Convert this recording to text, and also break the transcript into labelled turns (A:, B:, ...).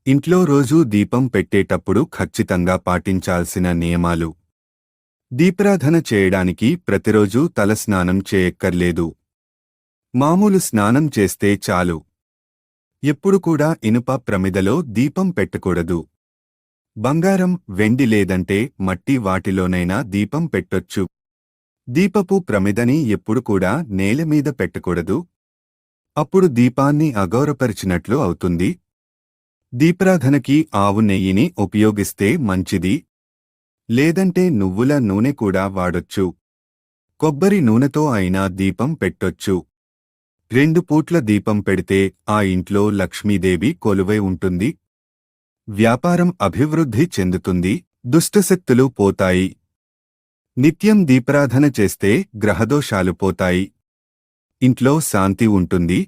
A: ఇంట్లో రోజూ దీపం పెట్టేటప్పుడు ఖచ్చితంగా పాటించాల్సిన నియమాలు. దీపారాధన చేయడానికి ప్రతిరోజూ తలస్నానం చేయక్కర్లేదు. మామూలు స్నానం చేస్తే చాలు. ఎప్పుడు కూడా ఇనుప ప్రమిదలో దీపం పెట్టకూడదు. బంగారం, వెండి లేదంటే మట్టి వాటిలోనైనా దీపం పెట్టొచ్చు. దీపపు ప్రమిదని ఎప్పుడు కూడా నేలమీద పెట్టకూడదు. అప్పుడు దీపాన్ని అగౌరవపరిచినట్లు అవుతుంది. దీపారాధనకి ఆవు నెయ్యిని ఉపయోగిస్తే మంచిది. లేదంటే నువ్వుల నూనె కూడా వాడొచ్చు. కొబ్బరి నూనెతో అయినా దీపం పెట్టొచ్చు. 2 పూట్ల దీపం పెడితే ఆ ఇంట్లో లక్ష్మీదేవి కొలువై ఉంటుంది. వ్యాపారం అభివృద్ధి చెందుతుంది. దుష్టశక్తులు పోతాయి. నిత్యం దీపారాధన చేస్తే గ్రహదోషాలు పోతాయి. ఇంట్లో శాంతి ఉంటుంది.